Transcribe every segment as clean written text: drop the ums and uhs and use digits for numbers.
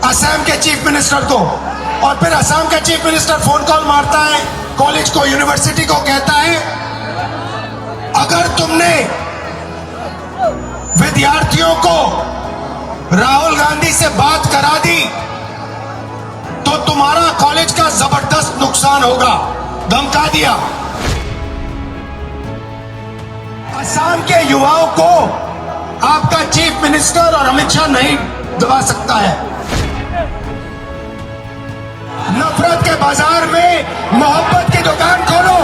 असम के chief minister को, और फिर असम का चीफ मिनिस्टर फोन कॉल मारता है कॉलेज को, यूनिवर्सिटी को, कहता है अगर तुमने विद्यार्थियों को राहुल गांधी से बात करा दी तो तुम्हारा कॉलेज का जबरदस्त नुकसान होगा, धमका दिया। असम के युवाओं को आपका चीफ मिनिस्टर और अमित शाह नहीं दबा सकता है। नफरत के बाजार में मोहब्बत की दुकान खोलो।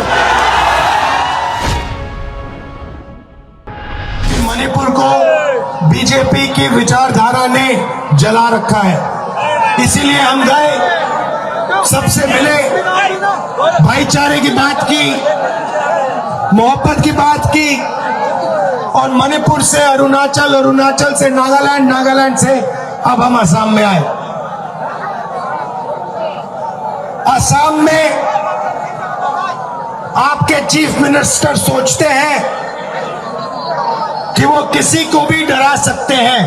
मणिपुर को बीजेपी की विचारधारा ने जला रखा है, इसीलिए हम गए, सबसे मिले, भाईचारे की बात की, मोहब्बत की बात की, और मणिपुर से अरुणाचल, अरुणाचल से नागालैंड, नागालैंड से अब हम असम में आए। असम में आपके चीफ मिनिस्टर सोचते हैं कि वो किसी को भी डरा सकते हैं।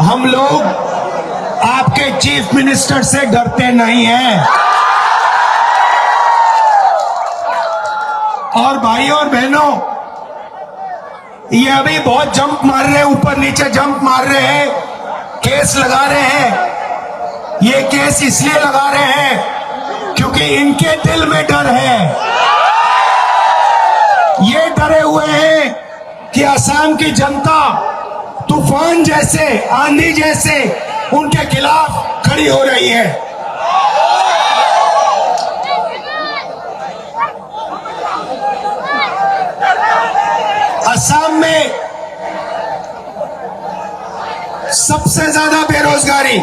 हम लोग आपके चीफ मिनिस्टर से डरते नहीं हैं। और भाइयों और बहनों, ये अभी बहुत जंप मार रहे हैं, ऊपर नीचे जंप मार रहे हैं, केस लगा रहे हैं। ये केस इसलिए लगा रहे हैं क्योंकि इनके दिल में डर है। ये डरे हुए हैं कि असम की जनता तूफान जैसे, आंधी जैसे उनके खिलाफ खड़ी हो रही है। असम में सबसे ज्यादा बेरोजगारी,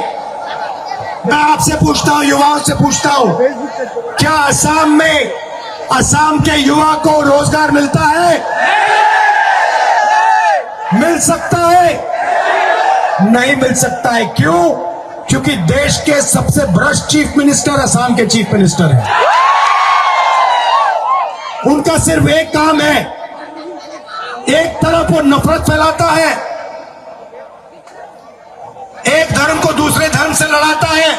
मैं आपसे पूछता हूं, युवाओं से पूछता हूं, क्या असम में असम के युवा को रोजगार मिलता है? मिल सकता है? नहीं मिल सकता है। क्यों? क्योंकि देश के सबसे भ्रष्ट चीफ मिनिस्टर असम के चीफ मिनिस्टर हैं। उनका सिर्फ एक काम है, एक तरफ वो नफरत फैलाता है, एक धर्म को दूसरे धर्म से लड़ाता है,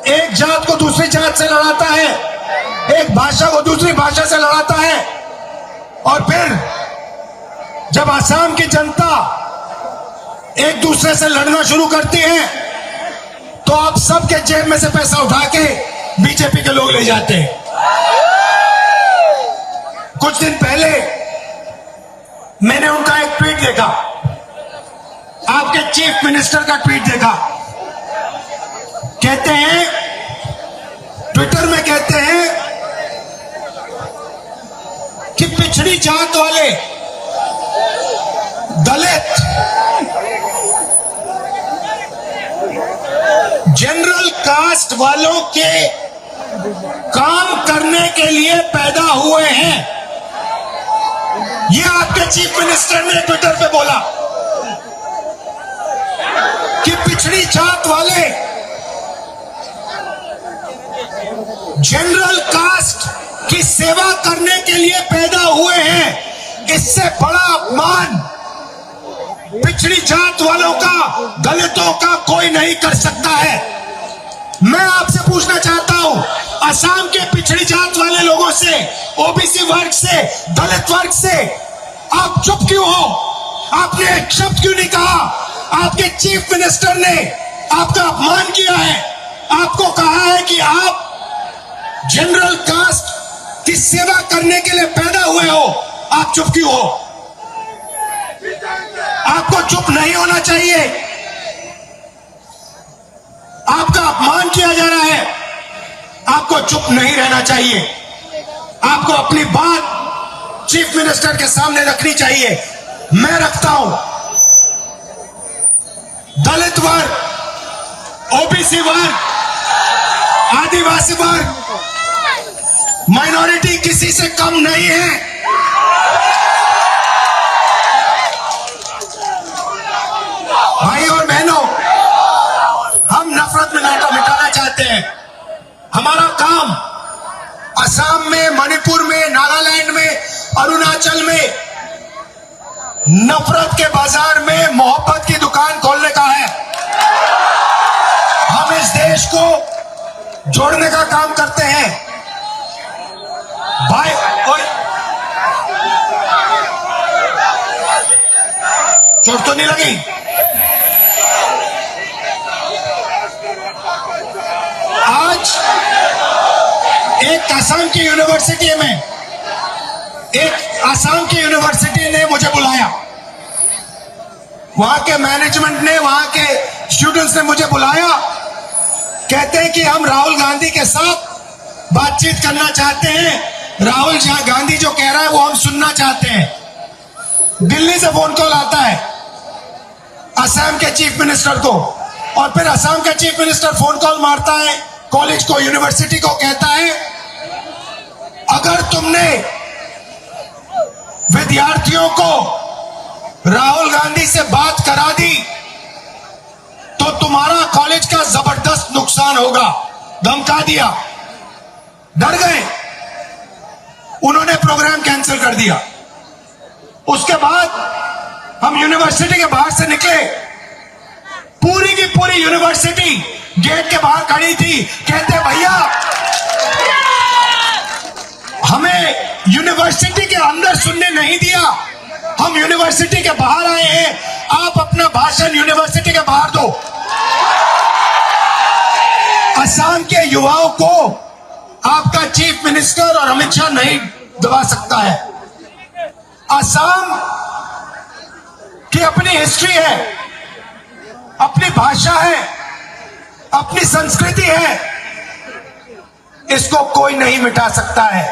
एक जात को दूसरी जात से लड़ाता है, एक भाषा को दूसरी भाषा से लड़ाता है, और फिर जब असम की जनता एक दूसरे से लड़ना शुरू करती है तो आप सबके जेब में से पैसा उठा के बीजेपी के लोग ले जाते हैं। कुछ दिन पहले मैंने उनका एक ट्वीट देखा, आपके चीफ मिनिस्टर का ट्वीट देखा। कहते हैं, ट्विटर में कहते हैं कि पिछड़ी जात वाले, दलित, जनरल कास्ट वालों के काम करने के लिए पैदा हुए हैं। यह आपके चीफ मिनिस्टर ने ट्विटर पे बोला कि पिछड़ी जात वाले, जनरल कास्ट की सेवा करने के लिए पैदा हुए हैं। इससे बड़ा अपमान पिछड़ी जात वालों का, दलितों का कोई नहीं कर सकता है। मैं आपसे पूछना चाहता हूं, असम के पिछड़ी जात वाले लोगों से, ओबीसी वर्ग से, दलित वर्ग से आप चुप क्यों हो? आपने एक शब्द क्यों नहीं कहा? आपके चीफ मिनिस्टर ने आपका अपमान किया है, आपको कहा है कि आप जनरल कास्ट की सेवा करने के लिए पैदा हुए हो। आप चुप क्यों हो? आपको चुप नहीं होना चाहिए। आपका अपमान किया जा रहा है, आपको चुप नहीं रहना चाहिए। आपको अपनी बात चीफ मिनिस्टर के सामने रखनी चाहिए। मैं रखता हूं। दलित वर्ग, ओबीसी वर्ग, आदिवासी वर्ग, माइनॉरिटी किसी से कम नहीं है। भाई और बहनों, हम नफरत मिटाना चाहते हैं। हमारा काम असम में, मणिपुर में, नागालैंड में, अरुणाचल में नफरत के बाजार में मोहब्बत की दुकान जोड़ने का काम करते हैं। भाई चोट तो नहीं लगी? आज एक आसाम की यूनिवर्सिटी में, एक आसाम की यूनिवर्सिटी ने मुझे बुलाया, वहां के मैनेजमेंट ने, वहां के स्टूडेंट्स ने मुझे बुलाया। कहते हैं कि हम राहुल गांधी के साथ बातचीत करना चाहते हैं। राहुल गांधी जो कह रहा है वो हम सुनना चाहते हैं। दिल्ली से फोन कॉल आता है असम के चीफ मिनिस्टर को, और फिर असम का चीफ मिनिस्टर फोन कॉल मारता है कॉलेज को, यूनिवर्सिटी को, कहता है अगर तुमने विद्यार्थियों को राहुल गांधी से बात करा दी तो तुम्हारा कॉलेज का जबरदस्त नुकसान होगा। धमका दिया, डर गए, उन्होंने प्रोग्राम कैंसिल कर दिया। उसके बाद हम यूनिवर्सिटी के बाहर से निकले, पूरी की पूरी यूनिवर्सिटी गेट के बाहर खड़ी थी। कहते भैया हमें यूनिवर्सिटी के अंदर सुनने नहीं दिया, हम यूनिवर्सिटी के बाहर आए हैं, आप अपना भाषण यूनिवर्सिटी के बाहर दो। असम के युवाओं को आपका चीफ मिनिस्टर और अमित शाह नहीं दबा सकता है। असम की अपनी हिस्ट्री है, अपनी भाषा है, अपनी संस्कृति है, इसको कोई नहीं मिटा सकता है।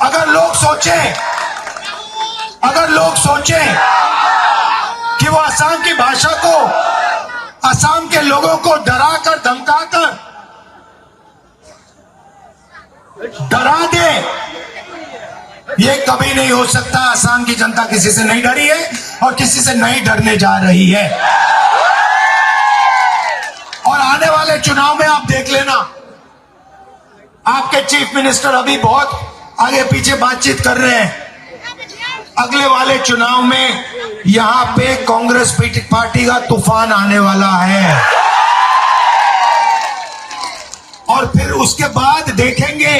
अगर लोग सोचें कि वो असम की भाषा को, असम के लोगों को डराकर धमकाकर डरा दे, ये कभी नहीं हो सकता। असम की जनता किसी से नहीं डरी है और किसी से नहीं डरने जा रही है। और आने वाले चुनाव में आप देख लेना, आपके चीफ मिनिस्टर अभी बहुत आगे पीछे बातचीत कर रहे हैं। अगले वाले चुनाव में यहां पे कांग्रेस पार्टी का तूफान आने वाला है, और फिर उसके बाद देखेंगे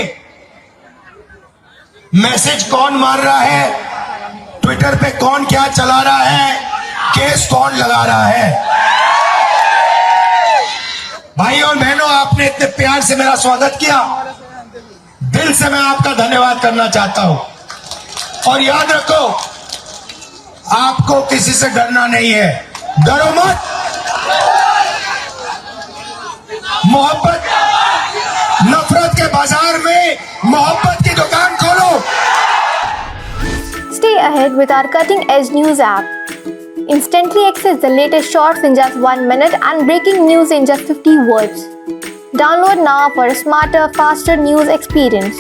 मैसेज कौन मार रहा है, ट्विटर पे कौन क्या चला रहा है, केस कौन लगा रहा है। भाई और बहनों, आपने इतने प्यार से मेरा स्वागत किया, दिल से मैं आपका धन्यवाद करना चाहता हूं। और याद रखो, आपको किसी से डरना नहीं है, डरो मत। मोहब्बत, नफरत के बाजार में मोहब्बत की दुकान खोलो। Stay ahead with our cutting-edge news app. Instantly access the latest shorts in just 1 minute and breaking news in just 50 words. Download now for a smarter, faster news experience.